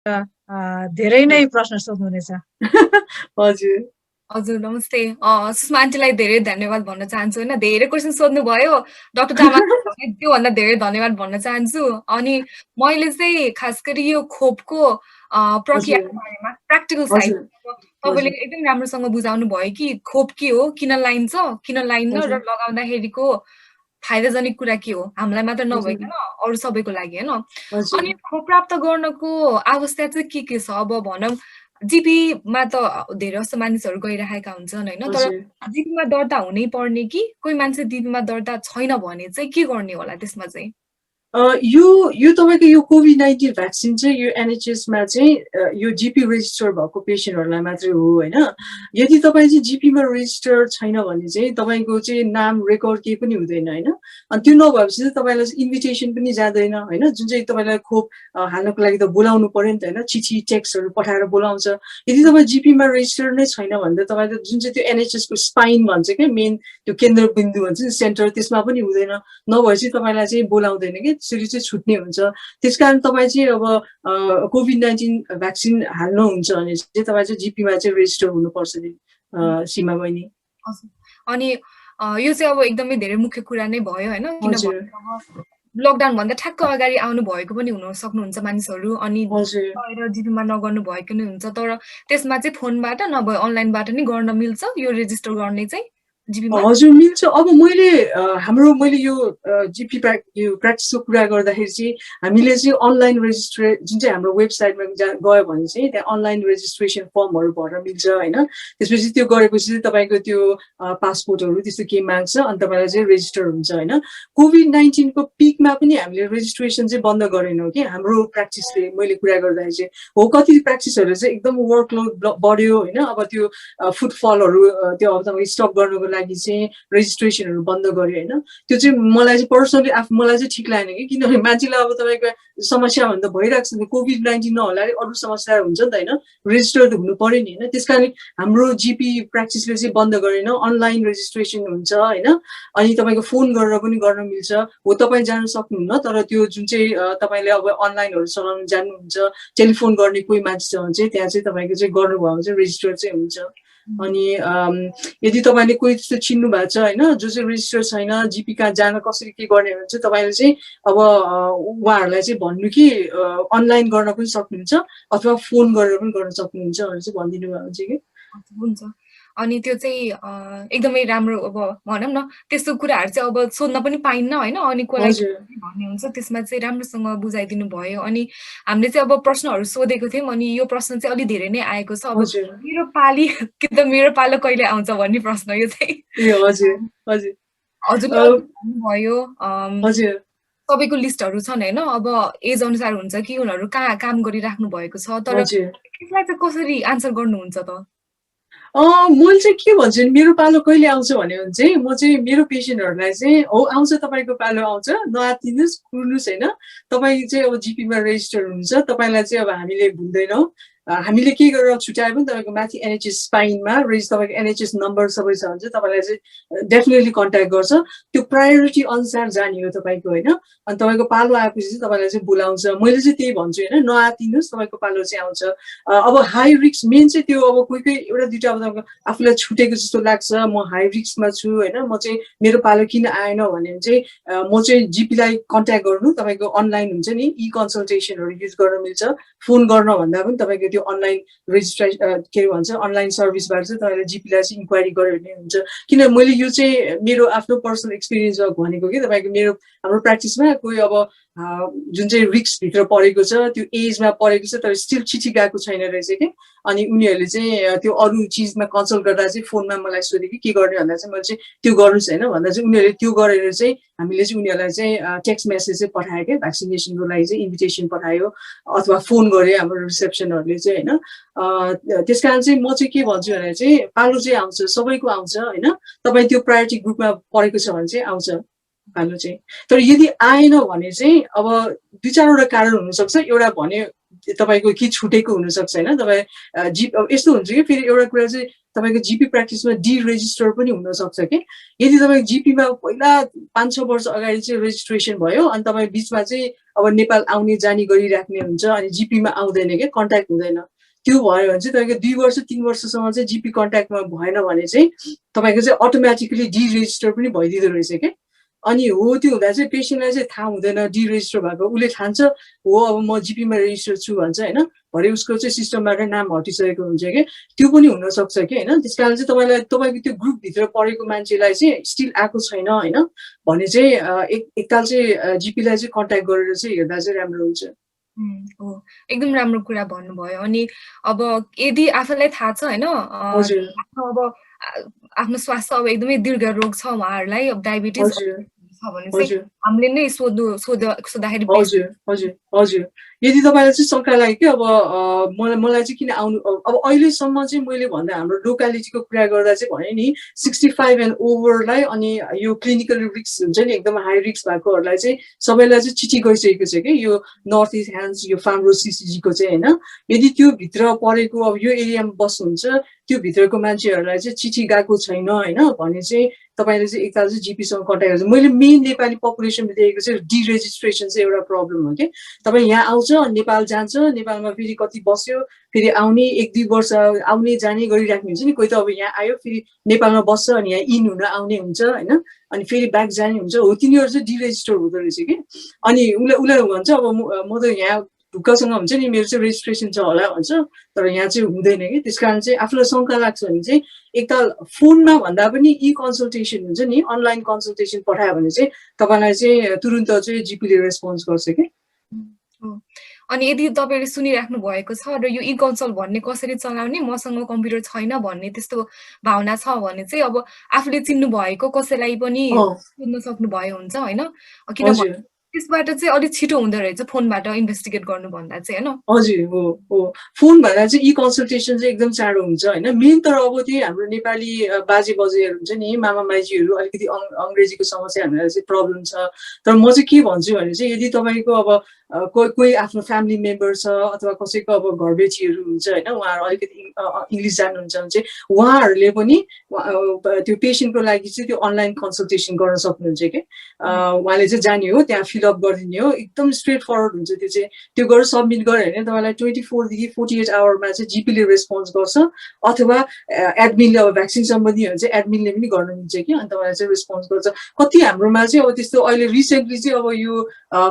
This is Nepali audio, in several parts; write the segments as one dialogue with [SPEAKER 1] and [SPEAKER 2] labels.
[SPEAKER 1] धेरै नै प्रश्न सोध्नुहुनेछ।
[SPEAKER 2] हजुर
[SPEAKER 3] हजुर नमस्ते। सुषमा आन्टीलाई धेरै धन्यवाद भन्न चाहन्छु होइन, धेरै क्वेसन सोध्नु भयो। डाक्टर तामाङलाई त्योभन्दा धेरै धन्यवाद भन्न चाहन्छु। अनि मैले चाहिँ खास गरी यो खोपको प्रक्रियाको बारेमा प्र्याक्टिकल साइड तपाईँले एकदम राम्रोसँग बुझाउनु भयो कि खोप के हो, किन लाइन्छ, किन लाइन्न र लगाउँदाखेरिको फाइदाजनक कुरा के हो हामीलाई मात्र नभइकन अरू सबैको लागि होइन। अनि खोप प्राप्त गर्नको अवस्था चाहिँ के छ अब भनौँ जिपीमा त धेरै जस्तो मानिसहरू गइरहेका हुन्छन् होइन, तर जिपीमा दर्ता हुनै पर्ने कि कोही मान्छे जिपीमा दर्ता छैन भने चाहिँ के गर्ने होला त्यसमा चाहिँ?
[SPEAKER 2] यो तपाईँको यो कोभिड-19 भ्याक्सिन चाहिँ यो एनएचएसमा चाहिँ यो जिपी रेजिस्टर भएको पेसेन्टहरूलाई मात्रै हो होइन। यदि तपाईँ चाहिँ जिपीमा रेजिस्टर छैन भने चाहिँ तपाईँको चाहिँ नाम रेकर्ड केही पनि हुँदैन होइन। अनि त्यो नभएपछि चाहिँ तपाईँलाई इन्भिटेसन पनि जाँदैन होइन, जुन चाहिँ तपाईँलाई खोप हाल्नको लागि त बोलाउनु पर्यो नि त होइन, चिठी टेक्स्टहरू पठाएर बोलाउँछ। यदि तपाईँ जिपीमा रेजिस्टर नै छैन भने त तपाईँ त जुन चाहिँ त्यो एनएचएसको स्पाइन भन्छ क्या, मेन त्यो केन्द्रबिन्दु भन्छ नि सेन्टर, त्यसमा पनि हुँदैन, नभएपछि तपाईँलाई चाहिँ बोलाउँदैन कि, त्यसरी चाहिँ छुट्ने हुन्छ। त्यसकारण तपाईँ चाहिँ अब कोभिड-19 भ्याक्सिन हाल्नुहुन्छ भने चाहिँ तपाईँ चाहिँ जिपीमा चाहिँ रेजिस्टर हुनुपर्छ नि सीमा बहिनी।
[SPEAKER 3] अनि यो चाहिँ अब एकदमै धेरै मुख्य कुरा नै भयो होइन, किनभने अब लकडाउन भन्दा ठ्याक्क अगाडि आउनु भएको पनि हुन सक्नुहुन्छ मानिसहरू, अनि गएर जिपीमा नगर्नु भएको नै हुन्छ। तर त्यसमा चाहिँ फोनबाट नभए अनलाइनबाट नै गर्न मिल्छ यो रेजिस्टर गर्ने चाहिँ?
[SPEAKER 2] हजुर मिल्छ। अब मैले यो जिपी प्र्याक्टिसको कुरा गर्दाखेरि चाहिँ हामीले चाहिँ अनलाइन रेजिस्ट्रे जुन चाहिँ हाम्रो वेबसाइटमा गयो भने चाहिँ त्यहाँ अनलाइन रेजिस्ट्रेसन फर्महरू भर्न मिल्छ होइन। त्यसपछि त्यो गरेपछि चाहिँ तपाईँको त्यो पासपोर्टहरू त्यस्तो केही माग्छ अनि तपाईँलाई चाहिँ रेजिस्टर हुन्छ होइन। कोभिड-19को पिकमा पनि हामीले रेजिस्ट्रेसन चाहिँ बन्द गरेनौँ कि हाम्रो प्र्याक्टिसले, मैले कुरा गर्दाखेरि चाहिँ हो कति प्र्याक्टिसहरू चाहिँ एकदम वर्कलोड बढ्यो होइन, अब त्यो फुटफलहरू त्यो अब तपाईँ स्टप गर्नुको लागि चाहिँ रेजिस्ट्रेसनहरू बन्द गर्यो होइन। त्यो चाहिँ मलाई चाहिँ पर्सनली मलाई चाहिँ ठिक लागेन कि, किनभने मान्छेलाई अब तपाईँको समस्या भन्दा भइरहेको छ नि, कोभिड-19 नहोला अरू समस्या हुन्छ नि त होइन, रेजिस्टर त हुनु पर्यो नि होइन। त्यस कारण हाम्रो जिपी प्र्याक्टिसले चाहिँ बन्द गरेन, अनलाइन रेजिस्ट्रेसन हुन्छ होइन। अनि तपाईँको फोन गरेर पनि गर्न मिल्छ, हो तपाईँ जानु सक्नुहुन्न तर त्यो जुन चाहिँ तपाईँले अब अनलाइनहरू चलाउनु जान्नुहुन्छ, टेलिफोन गर्ने कोही मान्छे छ भने चाहिँ त्यहाँ चाहिँ तपाईँको चाहिँ गर्नुभयो भने चाहिँ रेजिस्टर चाहिँ हुन्छ। अनि यदि तपाईँले कोही त्यस्तो चिन्नु भएको छ होइन जो चाहिँ रेजिस्टर छैन, जिपी कहाँ जान कसरी के गर्ने भने चाहिँ तपाईँले चाहिँ अब उहाँहरूलाई चाहिँ भन्नु कि अनलाइन गर्न पनि सक्नुहुन्छ अथवा फोन गरेर पनि गर्न सक्नुहुन्छ भनेर चाहिँ भनिदिनु भएको हुन्छ कि।
[SPEAKER 3] हुन्छ। अनि त्यो चाहिँ एकदमै राम्रो अब भनौँ न त्यस्तो कुराहरू चाहिँ अब सोध्न पनि पाइन्न होइन, अनि कसलाई भन्ने हुन्छ त्यसमा चाहिँ राम्रोसँग बुझाइदिनु भयो। अनि हामीले चाहिँ अब प्रश्नहरू सोधेको थियौँ, अनि यो प्रश्न चाहिँ अलिक धेरै नै आएको छ। अब मेरो पाली कि त मेरो पालो कहिले आउँछ भन्ने प्रश्न यो चाहिँ। हजुरले भन्नुभयो सबैको लिस्टहरू छन् होइन, अब एज अनुसार हुन्छ कि उनीहरू कहाँ काम गरिराख्नु भएको छ, तर यसलाई चाहिँ कसरी आन्सर गर्नुहुन्छ त?
[SPEAKER 2] मैले चाहिँ के भन्छु नि, मेरो पालो कहिले आउँछ भन्यो भने चाहिँ म चाहिँ मेरो पेसेन्टहरूलाई चाहिँ हो आउँछ तपाईँको पालो आउँछ, नआत्तिनुहोस् कुर्नुहोस् होइन। तपाईँ चाहिँ अब जिपीमा रेजिस्टर हुनुहुन्छ, तपाईँलाई चाहिँ अब हामीले भुल्दैनौँ। हामीले के गरेर छुट्याए पनि तपाईँको माथि एनएचएस स्पाइनमा तपाईँको एनएचएस नम्बर सबै छ भने चाहिँ तपाईँलाई चाहिँ डेफिनेटली कन्ट्याक्ट गर्छ। त्यो प्रायोरिटी अनुसार जाने हो तपाईँको होइन। अनि तपाईँको पालो आएपछि चाहिँ तपाईँलाई चाहिँ बोलाउँछ। मैले चाहिँ त्यही भन्छु होइन, नआत्तिनुहोस् तपाईँको पालो चाहिँ आउँछ। अब हाई रिस्क मेन चाहिँ त्यो अब कोही कोही एउटा दुइटा अब तपाईँको आफूलाई छुटेको जस्तो लाग्छ, म हाई रिस्कमा छु होइन, म चाहिँ मेरो पालो किन आएन भने चाहिँ म चाहिँ जिपीलाई कन्ट्याक्ट गर्नु, तपाईँको अनलाइन हुन्छ नि ई कन्सल्टेसनहरू युज गर्न मिल्छ। फोन गर्न भन्दा पनि तपाईँको त्यो अनलाइन रेजिस्ट्रेसन के भन्छ अनलाइन सर्भिसबाट चाहिँ तपाईँले जिपीलाई चाहिँ इन्क्वायरी गर्यो भने हुन्छ। किन मैले यो चाहिँ मेरो आफ्नो पर्सनल एक्सपिरियन्समा भनेको कि तपाईँको हाम्रो प्र्याक्टिसमा कोही अब जुन चाहिँ रिस्कभित्र परेको छ, त्यो एजमा परेको छ तर स्टिल चिठी गएको छैन रहेछ कि, अनि उनीहरूले चाहिँ त्यो अरू चिजमा कन्सल्ट गर्दा चाहिँ फोनमा मलाई सोधे कि के गर्ने भन्दा चाहिँ मैले चाहिँ त्यो गर्नुहोस् होइन भन्दा चाहिँ उनीहरूले त्यो गरेर चाहिँ हामीले चाहिँ उनीहरूलाई चाहिँ टेक्स्ट मेसेज चाहिँ पठायो क्या, भ्याक्सिनेसनको लागि चाहिँ इन्भिटेसन पठायो अथवा फोन गर्यो हाम्रो रिसेप्सनहरूले चाहिँ होइन। त्यस कारण चाहिँ म चाहिँ के भन्छु भने चाहिँ पालो चाहिँ आउँछ, सबैको आउँछ होइन। तपाईँ त्यो प्रायोरिटी ग्रुपमा परेको छ भने चाहिँ आउँछ पालो चाहिँ। तर यदि आएन भने चाहिँ अब दुई चारवटा कारण हुनसक्छ। एउटा भने तपाईँको के छुटेको हुनसक्छ होइन तपाईँ यस्तो हुन्छ कि फेरि एउटा कुरा चाहिँ तपाईँको जिपी प्र्याक्टिसमा डिरेजिस्टर पनि हुनसक्छ कि यदि तपाईँको जिपीमा पहिला 5-6 वर्ष अगाडि चाहिँ रेजिस्ट्रेसन भयो अनि तपाईँ बिचमा चाहिँ अब नेपाल आउने जाने गरिराख्ने हुन्छ अनि जिपीमा आउँदैन कि कन्ट्याक्ट हुँदैन त्यो भयो भने चाहिँ तपाईँको 2 वर्ष 3 वर्षसम्म चाहिँ जिपी कन्ट्याक्टमा भएन भने चाहिँ तपाईँको चाहिँ अटोमेटिकली डिरेजिस्टर पनि भइदिँदो रहेछ कि अनि हो त्यो हुँदा चाहिँ पेसेन्टलाई चाहिँ थाहा हुँदैन डिरेजिस्टर भएको उसले ठान्छ हो अब म जिपीमा रेजिस्टर छु भन्छ होइन भरे उसको चाहिँ सिस्टमबाट नाम हटिसकेको हुन्छ कि त्यो पनि हुनसक्छ कि होइन त्यस कारण चाहिँ तपाईँको त्यो ग्रुपभित्र परेको मान्छेलाई चाहिँ स्टिल आएको छैन होइन भने चाहिँ एकताल चाहिँ जिपीलाई चाहिँ कन्ट्याक्ट गरेर चाहिँ हेर्दा चाहिँ राम्रो हुन्छ
[SPEAKER 3] हो एकदम राम्रो कुरा भन्नुभयो अनि अब यदि आफूलाई थाहा छ होइन अब आफ्नो स्वास्थ्य अब एकदमै दीर्घ रोग छ उहाँहरूलाई अब डायबिटिज छ भने चाहिँ हामीले नै सोद्धाखेरि
[SPEAKER 2] हजुर यदि तपाईँलाई चाहिँ शङ्का लाग्यो कि अब मलाई चाहिँ किन आउनु अब अहिलेसम्म चाहिँ मैले भन्दा हाम्रो लोकालिटीको कुरा गर्दा चाहिँ भने नि 65 एन्ड ओभरलाई अनि यो क्लिनिकल रिस्क हुन्छ नि एकदम हाई रिस्क भएकोहरूलाई चाहिँ सबैलाई चाहिँ चिठी गइसकेको छ कि यो नर्थ इस्ट ह्यान्ड्स यो फार्मरो सिसिजीको चाहिँ होइन यदि त्यो भित्र परेको अब यो एरियामा बस्नुहुन्छ त्यो भित्रको मान्छेहरूलाई चाहिँ चिठी गएको छैन होइन भने चाहिँ तपाईँले चाहिँ एकताल चाहिँ जिपीसँग कन्ट्याक्ट गर्छ मैले मेन नेपाली पपुलेसनमा देखेको चाहिँ डिरेजिस्ट्रेसन चाहिँ एउटा प्रब्लम हो कि तपाईँ यहाँ आउँछ नेपाल जान्छ नेपालमा फेरि कति बस्यो फेरि आउने 1-2 वर्ष आउने जाने गरिराख्ने हुन्छ नि कोही त अब यहाँ आयो फेरि नेपालमा बस्छ अनि यहाँ इन हुन आउने हुन्छ होइन अनि फेरि ब्याक जाने हुन्छ हो तिनीहरू चाहिँ डिरेजिस्टर हुँदो रहेछ कि अनि उसलाई भन्छ अब म त यहाँ ढुक्कसँग हुन्छ नि मेरो चाहिँ रेजिस्ट्रेसन छ होला भन्छ तर यहाँ चाहिँ हुँदैन कि त्यस कारण चाहिँ आफूलाई शङ्का लाग्छ भने चाहिँ एकताल फोनमा भन्दा पनि ई कन्सल्टेसन हुन्छ नि अनलाइन कन्सल्टेसन पठायो भने चाहिँ तपाईँलाई चाहिँ तुरुन्त चाहिँ जिपीले रेस्पोन्स गर्छ कि
[SPEAKER 3] अनि यदि तपाईँले सुनिराख्नु भएको छ र यो ई कन्सल्ट भन्ने कसरी चलाउने मसँग कम्प्युटर छैन भन्ने त्यस्तो भावना छ भने चाहिँ अब आफूले चिन्नु भएको कसैलाई पनि सोध्न सक्नुभयो हुन्छ होइन किनभने त्यसबाट चाहिँ अलिक छिटो हुँदो रहेछ फोनबाट इन्भेस्टिगेट गर्नुभन्दा चाहिँ होइन
[SPEAKER 2] हजुर हो फोन भन्दा चाहिँ ई कन्सल्टेसन चाहिँ एकदम चाँडो हुन्छ होइन मेन तर अब त्यही हाम्रो नेपाली बाजे बजेहरू हुन्छ नि मामा माइजीहरू अलिकति अङ्ग्रेजीको समस्या हामीलाई चाहिँ प्रब्लम छ तर म चाहिँ के भन्छु भने चाहिँ यदि तपाईँको अब कोही आफ्नो फ्यामिली मेम्बर छ अथवा कसैको अब घरबेटीहरू हुन्छ होइन उहाँहरू अलिकति इङ्ग्लिस जान्नुहुन्छ भने चाहिँ उहाँहरूले पनि त्यो पेसेन्टको लागि चाहिँ त्यो अनलाइन कन्सल्टेसन गर्न सक्नुहुन्छ कि उहाँले चाहिँ जाने हो त्यहाँ फिलअप गरिदिने हो एकदम स्ट्रेट फरवर्ड हुन्छ त्यो चाहिँ त्यो गरेर सब्मिट गऱ्यो भने तपाईँलाई 24 देखि 48 आवरमा चाहिँ जिपीले रेस्पोन्स गर्छ अथवा एडमिनले अब भ्याक्सिन सम्बन्धी हो भने चाहिँ एडमिनले पनि गर्न मिल्छ कि अनि तपाईँलाई चाहिँ रेस्पोन्स गर्छ कति हाम्रोमा चाहिँ अब त्यस्तो अहिले रिसेन्टली चाहिँ अब यो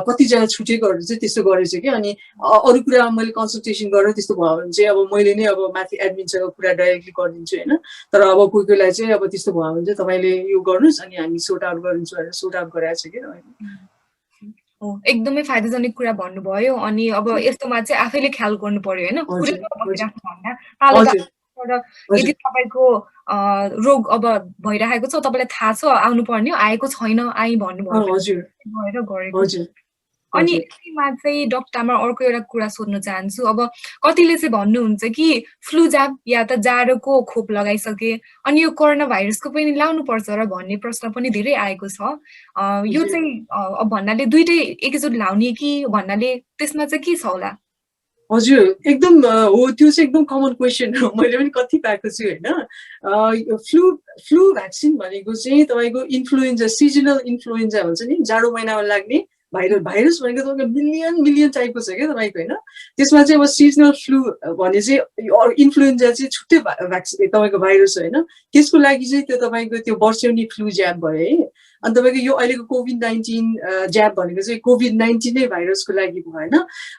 [SPEAKER 2] कतिजना छुटेकोहरू चाहिँ त्यस्तो गरेछ कि अनि अरू कुरामा मैले कन्सल्टेसन गरेर त्यस्तो भयो भने चाहिँ अब मैले नै अब माथि एडमिनसँग कुरा डाइरेक्टली गरिदिन्छु होइन तर अब कोही कोहीलाई चाहिँ अब त्यस्तो भयो भने चाहिँ तपाईँले यो गर्नुहोस् अनि हामी सोर्ट आउट गरिदिन्छौँ भनेर सोर्ट आउट गराएको छ कि
[SPEAKER 3] एकदमै फाइदाजनक कुरा भन्नुभयो अनि अब यस्तोमा चाहिँ आफैले ख्याल गर्नु पर्यो होइन यदि तपाईँको रोग अब भइरहेको छ तपाईँलाई थाहा छ आउनुपर्ने आएको छैन आइ भन्नुभयो गरेको अनि यसमा चाहिँ डाक्टर आमा अर्को एउटा कुरा सोध्न चाहन्छु अब कतिले चाहिँ भन्नुहुन्छ कि फ्लू जाब या त जाडोको खोप लगाइसके अनि यो कोरोना भाइरसको पनि लाउनु पर्छ र भन्ने प्रश्न पनि धेरै आएको छ यो चाहिँ अब भन्नाले दुईटै एकैचोटि लाउने कि भन्नाले त्यसमा चाहिँ के छ होला
[SPEAKER 2] हजुर एकदम हो त्यो चाहिँ एकदम कमन क्वेसन हो मैले पनि कति पाएको छु होइन फ्लू भ्याक्सिन भनेको चाहिँ तपाईँको इन्फ्लुएन्जा सिजनल इन्फ्लुएन्जा भन्छ नि जाडो महिनामा लाग्ने भाइरस भनेको तपाईँको मिलियन टाइपको छ क्या तपाईँको होइन त्यसमा चाहिँ अब सिजनल फ्लू भने चाहिँ इन्फ्लुएन्जा चाहिँ छुट्टै भ्याक्सिन तपाईँको भाइरस हो होइन त्यसको लागि चाहिँ त्यो तपाईँको त्यो वर्षेनी फ्लू ज्याब भयो है अनि तपाईँको यो अहिलेको कोभिड-19 ज्याब भनेको चाहिँ कोभिड-19 नै भाइरसको लागि भएन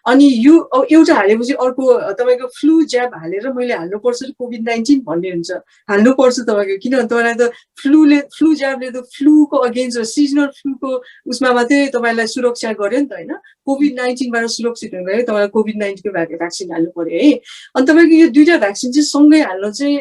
[SPEAKER 2] अनि यो एउटा हालेपछि अर्को तपाईँको फ्लू ज्याब हालेर मैले हाल्नुपर्छ कोभिड-19 भन्ने हुन्छ हाल्नुपर्छ तपाईँको किनभने तपाईँलाई त फ्लू ज्याबले त फ्लूको अगेन्स्ट सिजनल फ्लूको उसमा मात्रै तपाईँलाई सुरक्षा गर्यो नि त होइन कोभिड-19बाट सुरक्षित हुनुलाई तपाईँलाई कोभिड-19को भ्याक्सिन हाल्नु पर्यो है अनि तपाईँको यो दुईटा भ्याक्सिन चाहिँ सँगै हाल्न चाहिँ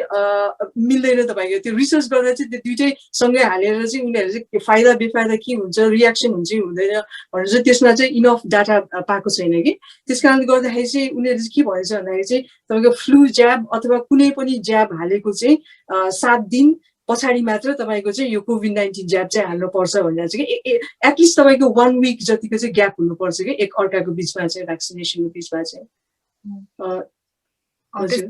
[SPEAKER 2] मिल्दैन तपाईँको त्यो रिसर्च गर्दा चाहिँ त्यो दुइटै सँगै हालेर चाहिँ उनीहरूले चाहिँ फाइदा बेफाइदा के हुन्छ रियाक्सन हुन्छ कि हुँदैन भनेर चाहिँ त्यसमा चाहिँ इनफ डाटा पाएको छैन कि त्यस कारणले गर्दाखेरि चाहिँ उनीहरूले चाहिँ के भनेछ भन्दाखेरि चाहिँ तपाईँको फ्लू ज्याब अथवा कुनै पनि ज्याब हालेको चाहिँ 7 दिन पछाडि मात्र तपाईँको चाहिँ यो कोभिड-19 ज्याब चाहिँ हाल्नुपर्छ भनेर चाहिँ एटलिस्ट तपाईँको 1 विक जतिको चाहिँ ग्याप हुनुपर्छ कि एक अर्काको बिचमा चाहिँ भ्याक्सिनेसनको बिचमा चाहिँ हजुर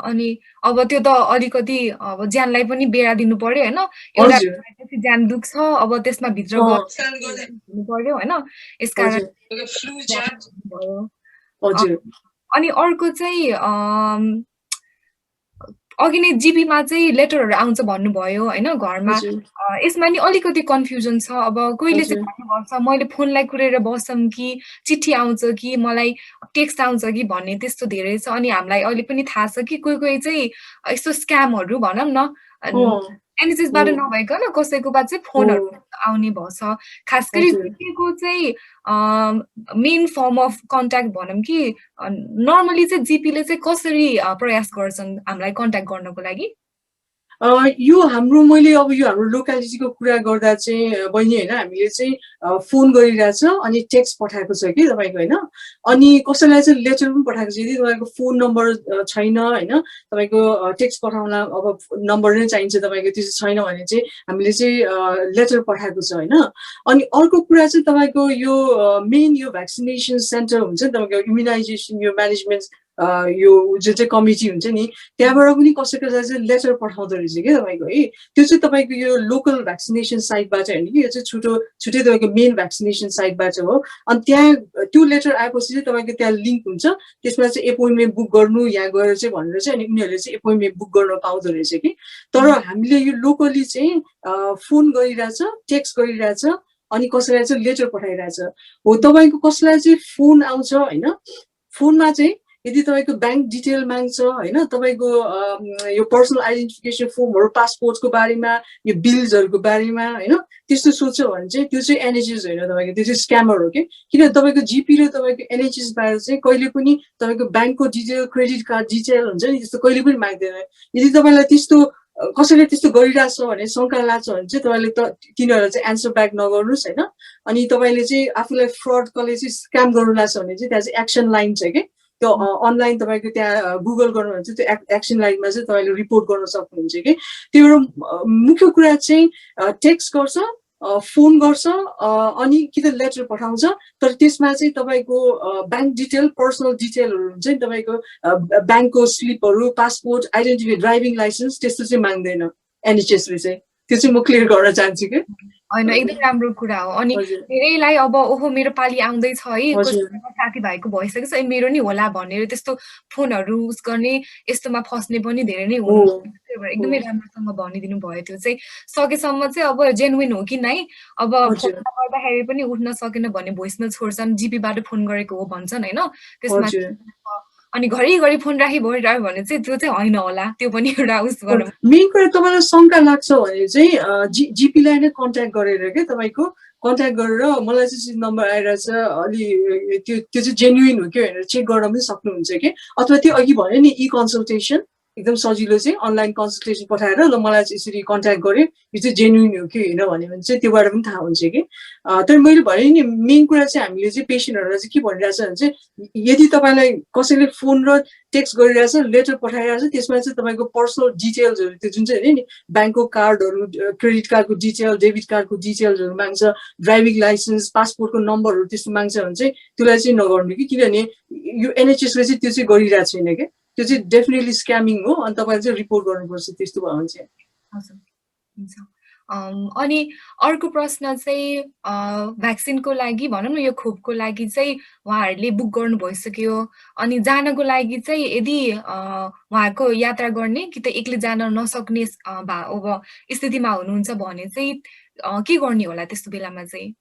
[SPEAKER 3] अनि अब त्यो त अलिकति अब ज्यानलाई पनि बेरा दिनु पर्यो होइन एउटा
[SPEAKER 2] हजुर
[SPEAKER 3] ज्यान दुख्छ अब त्यसमा भित्र हुनु पर्यो होइन यसकारण भयो
[SPEAKER 2] हजुर
[SPEAKER 3] अनि अर्को चाहिँ अघि नै जिपीमा चाहिँ लेटरहरू आउँछ भन्नुभयो होइन घरमा यसमा नि अलिकति कन्फ्युजन छ अब कोहीले चाहिँ भन्नुपर्छ मैले फोनलाई कुरेर बसौँ कि चिठी आउँछ कि मलाई टेक्स्ट आउँछ कि भन्ने त्यस्तो धेरै छ अनि हामीलाई अहिले पनि थाहा छ कि कोही कोही चाहिँ यस्तो स्क्यामहरू भनौँ न एनएचएसबाट नभइकन कसैकोबाट चाहिँ फोनहरू आउने भएछ खास गरी जिपीको चाहिँ मेन फर्म अफ कन्ट्याक्ट भनौँ कि नर्मली चाहिँ जिपीले चाहिँ कसरी प्रयास गर्छन् हामीलाई कन्ट्याक्ट गर्नको लागि
[SPEAKER 2] यो हाम्रो मैले अब यो हाम्रो लोकालिटीको कुरा गर्दा चाहिँ बहिनी होइन हामीले चाहिँ फोन गरिरहेछ अनि टेक्स्ट पठाएको छ कि तपाईँको होइन अनि कसैलाई चाहिँ लेटर पनि पठाएको छ यदि तपाईँको फोन नम्बर छैन होइन तपाईँको टेक्स्ट पठाउन अब नम्बर नै चाहिन्छ तपाईँको त्यो छैन भने चाहिँ हामीले चाहिँ लेटर पठाएको छ होइन अनि अर्को कुरा चाहिँ तपाईँको यो मेन यो भ्याक्सिनेसन सेन्टर हुन्छ नि तपाईँको इम्युनाइजेसन यो म्यानेजमेन्ट यो जुन चाहिँ कमिटी हुन्छ नि त्यहाँबाट पनि कसैलाई चाहिँ लेटर पठाउँदो रहेछ कि तपाईँको है त्यो चाहिँ तपाईँको यो लोकल भ्याक्सिनेसन साइटबाट होइन कि यो चाहिँ छुट्टै तपाईँको मेन भ्याक्सिनेसन साइटबाट हो अनि त्यहाँ त्यो लेटर आएपछि चाहिँ तपाईँको त्यहाँ लिङ्क हुन्छ त्यसमा चाहिँ एपोइन्टमेन्ट बुक गर्नु यहाँ गएर चाहिँ भनेर चाहिँ अनि उनीहरूले चाहिँ एपोइन्टमेन्ट बुक गर्न पाउँदो रहेछ कि तर हामीले यो लोकली चाहिँ फोन गरिरहेछ टेक्स्ट गरिरहेछ अनि कसैलाई चाहिँ लेटर पठाइरहेछ हो तपाईँको कसैलाई चाहिँ फोन आउँछ होइन फोनमा चाहिँ यदि तपाईँको ब्याङ्क डिटेल माग्छ होइन तपाईँको यो पर्सनल आइडेन्टिफिकेसन फर्महरू पासपोर्टको बारेमा यो बिल्सहरूको बारेमा होइन त्यस्तो सोध्छ भने चाहिँ त्यो चाहिँ एनएचएस होइन तपाईँको त्यो चाहिँ स्क्यामर हो कि किन तपाईँको जिपी र तपाईँको एनएचएसबाट चाहिँ कहिले पनि तपाईँको ब्याङ्कको डिटेल क्रेडिट कार्ड डिटेल हुन्छ नि त्यस्तो कहिले पनि माग्दैन यदि तपाईँलाई त्यस्तो कसैले त्यस्तो गरिरहेछ भने शङ्का लाग्छ भने चाहिँ तपाईँले तिनीहरूलाई चाहिँ एन्सर ब्याक नगर्नुहोस् होइन अनि तपाईँले चाहिँ आफूलाई फ्रड कसले चाहिँ स्क्याम गर्नु लाग्छ भने चाहिँ त्यहाँ चाहिँ एक्सन लाइन छ कि त्यो अनलाइन तपाईँको त्यहाँ गुगल गर्नु भने चाहिँ त्यो एक्सन लाइनमा चाहिँ तपाईँले रिपोर्ट गर्न सक्नुहुन्छ कि त्यो एउटा मुख्य कुरा चाहिँ टेक्स्ट गर्छ फोन गर्छ अनि कि त लेटर पठाउँछ तर त्यसमा चाहिँ तपाईँको ब्याङ्क डिटेल पर्सनल डिटेलहरू हुन्छ नि तपाईँको ब्याङ्कको स्लिपहरू पासपोर्ट आइडेन्टिटी ड्राइभिङ लाइसेन्स त्यस्तो चाहिँ माग्दैन एनएचएसले चाहिँ त्यो चाहिँ म क्लियर गर्न चाहन्छु कि
[SPEAKER 3] होइन एकदम राम्रो कुरा हो अनि धेरैलाई अब ओहो मेरो पाली आउँदैछ है साथीभाइको भइसकेको छ मेरो नि होला भनेर त्यस्तो फोनहरू उस गर्ने यस्तोमा फस्ने पनि धेरै नै हुनु एकदमै राम्रोसँग भनिदिनु भयो त्यो चाहिँ सकेसम्म चाहिँ अब जेन्युन हो कि नै अब फोन गर्दाखेरि पनि उठ्न सकेन भने भोइसमेल छोड्छन् जिपीबाट फोन गरेको हो भन्छन् होइन त्यसमा अनि घरिघरि फोन राखी भइरह्यो भने चाहिँ त्यो चाहिँ होइन होला त्यो पनि एउटा उस गरौँ
[SPEAKER 2] मेन कुरा तपाईँलाई शङ्का लाग्छ भने चाहिँ जिपीलाई नै कन्ट्याक्ट गरेर क्या तपाईँको कन्ट्याक्ट गरेर मलाई चाहिँ नम्बर आइरहेछ अलि त्यो चाहिँ जेन्युन हो कि भनेर चेक गर्न पनि सक्नुहुन्छ कि अथवा त्यो अघि भन्यो नि ई कन्सल्टेसन एकदम सजिलो चाहिँ अनलाइन कन्सल्टेसन पठाएर ल मलाई चाहिँ यसरी कन्ट्याक्ट गरेँ यो चाहिँ जेन्युन हो कि होइन भन्यो भने चाहिँ त्योबाट पनि थाहा हुन्छ कि तर मैले भने नि मेन कुरा चाहिँ हामीले चाहिँ पेसेन्टहरूलाई चाहिँ के भनिरहेछ भने चाहिँ यदि तपाईँलाई कसैले फोन र टेक्स्ट गरिरहेछ लेटर पठाइरहेछ त्यसमा चाहिँ तपाईँको पर्सनल डिटेल्सहरू त्यो जुन चाहिँ नि ब्याङ्कको कार्डहरू क्रेडिट कार्डको डिटेल डेबिट कार्डको डिटेल्सहरू माग्छ ड्राइभिङ लाइसेन्स पासपोर्टको नम्बरहरू त्यस्तो माग्छ भने चाहिँ त्यसलाई चाहिँ नगर्नु कि किनभने यो एनएचएसले चाहिँ त्यो चाहिँ गरिरहेको छैन क्या त्यो चाहिँ डेफिनेटली स्क्यामिङ हो अनि तपाईँले चाहिँ रिपोर्ट गर्नुपर्छ त्यस्तो भयो भने चाहिँ
[SPEAKER 3] अनि अर्को प्रश्न चाहिँ भ्याक्सिनको लागि भनौँ न यो खोपको लागि चाहिँ उहाँहरूले बुक गर्नु भइसक्यो अनि जानको लागि चाहिँ यदि उहाँको यात्रा गर्ने कि त एक्लै जान नसक्ने अब स्थितिमा हुनुहुन्छ भने चाहिँ के गर्ने होला त्यस्तो बेलामा चाहिँ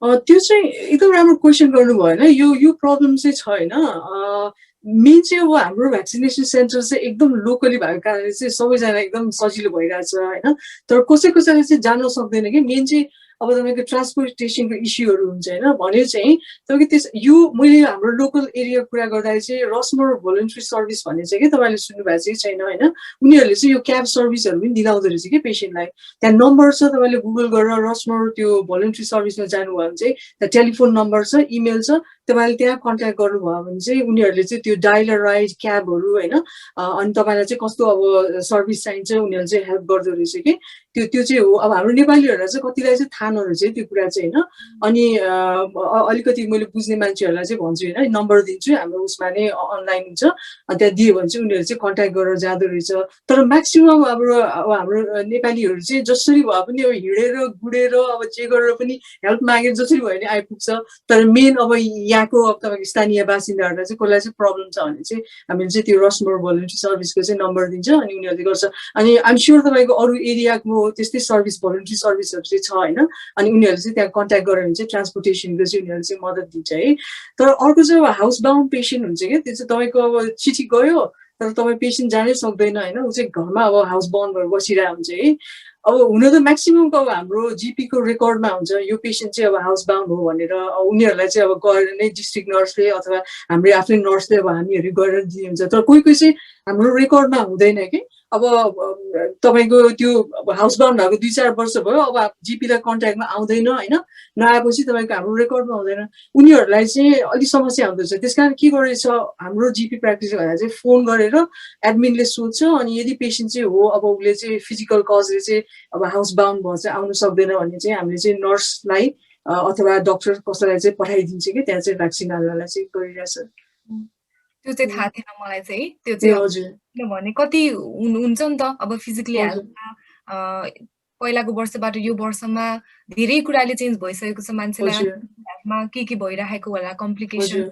[SPEAKER 2] त्यो चाहिँ एकदम राम्रो क्वेसन गर्नुभयो होइन यो प्रब्लम चाहिँ छ होइन मेन चाहिँ अब हाम्रो भ्याक्सिनेसन सेन्टर चाहिँ एकदम लोकली भएको कारणले चाहिँ सबैजना एकदम सजिलो भइरहेछ होइन तर कसैले चाहिँ जान सक्दैन कि मेन चाहिँ अब तपाईँको ट्रान्सपोर्टेसनको इस्युहरू हुन्छ होइन भने चाहिँ तपाईँको त्यस यो मैले हाम्रो लोकल एरिया कुरा गर्दाखेरि चाहिँ रसमोर भोलिन्ट्री सर्भिस भन्ने चाहिँ कि तपाईँले सुन्नुभएको चाहिँ छैन होइन उनीहरूले चाहिँ यो क्याब सर्भिसहरू पनि दिलाउँदो रहेछ कि पेसेन्टलाई त्यहाँ नम्बर छ तपाईँले गुगल गरेर रसमोर त्यो भोलिन्ट्री सर्भिसमा जानुभयो भने चाहिँ त्यहाँ टेलिफोन नम्बर छ इमेल छ तपाईँले त्यहाँ कन्ट्याक्ट गर्नुभयो भने चाहिँ उनीहरूले चाहिँ त्यो डाइलर राइड क्याबहरू होइन अनि तपाईँलाई चाहिँ कस्तो अब सर्भिस चाहिन्छ उनीहरूले चाहिँ हेल्प गर्दो रहेछ कि त्यो त्यो चाहिँ हो। अब हाम्रो नेपालीहरूलाई चाहिँ कतिलाई चाहिँ थाहा नरहेछ त्यो कुरा चाहिँ होइन। अनि अलिकति मैले बुझ्ने मान्छेहरूलाई चाहिँ भन्छु होइन, नम्बर दिन्छु हाम्रो उसमा नै अनलाइन हुन्छ, अनि त्यहाँ दियो भने चाहिँ उनीहरू चाहिँ कन्ट्याक्ट गरेर जाँदो रहेछ। तर म्याक्सिमम् अब हाम्रो नेपालीहरू चाहिँ जसरी भए पनि अब हिँडेर गुडेर अब जे गरेर पनि हेल्प मागेर जसरी भयो भने आइपुग्छ। तर मेन अब यहाँको अब तपाईँको स्थानीय बासिन्दाहरूलाई चाहिँ कसलाई चाहिँ प्रब्लम छ भने चाहिँ हामीले चाहिँ त्यो रसमोर भोलिन्ट्री सर्भिसको चाहिँ नम्बर दिन्छ अनि उनीहरूले गर्छ। अनि आइम स्योर तपाईँको अरू एरियाको त्यस्तै सर्भिस भोलिन्ट्री सर्भिसहरू चाहिँ छ होइन। अनि उनीहरूले चाहिँ त्यहाँ कन्ट्याक्ट गऱ्यो भने चाहिँ ट्रान्सपोर्टेसनको चाहिँ उनीहरूले चाहिँ मद्दत दिन्छ है। तर अर्को चाहिँ अब हाउस बाउन्ड पेसेन्ट हुन्छ क्या, त्यो चाहिँ तपाईँको अब चिठी गयो तर तपाईँ पेसेन्ट जानै सक्दैन होइन, ऊ चाहिँ घरमा अब हाउस बाउन्ड भएर बसिरहेको हुन्छ है। अब हुन त म्याक्सिममको अब हाम्रो जिपीको रेकर्डमा हुन्छ यो पेसेन्ट चाहिँ अब हाउस बाउन्ड हो भनेर उनीहरूलाई चाहिँ अब गएर नै डिस्ट्रिक्ट नर्सले अथवा हाम्रो आफ्नै नर्सले अब हामीहरू गरेर दिनुहुन्छ। तर कोही कोही चाहिँ हाम्रो रेकर्डमा हुँदैन कि। अब तपाईँको त्यो हाउस बाउन्ड भएको 2-4 वर्ष भयो, अब जिपीलाई कन्ट्याक्टमा आउँदैन होइन, नआएपछि तपाईँको हाम्रो रेकर्डमा हुँदैन, उनीहरूलाई चाहिँ अलिक समस्या हुँदो रहेछ। त्यस कारण के गरेछ हाम्रो जिपी प्र्याक्टिस गरेर चाहिँ फोन गरेर एडमिनले सोध्छ अनि यदि पेसेन्ट चाहिँ हो अब उसले चाहिँ फिजिकल कजले चाहिँ अब हाउस बाउन्ड भएर चाहिँ आउनु सक्दैन भने चाहिँ हामीले चाहिँ नर्सलाई अथवा डक्टर कसैलाई चाहिँ पठाइदिन्छ कि त्यहाँ चाहिँ भ्याक्सिन हाल्नलाई चाहिँ गरिरहेछ।
[SPEAKER 3] त्यो चाहिँ थाहा थिएन मलाई चाहिँ, त्यो चाहिँ किनभने कति हुन्छ नि त अब फिजिकली हेल्थमा पहिलाको वर्षबाट यो वर्षमा धेरै कुराले चेन्ज भइसकेको छ, मान्छेलाई हेल्थमा के भइरहेको होला कम्प्लिकेसन।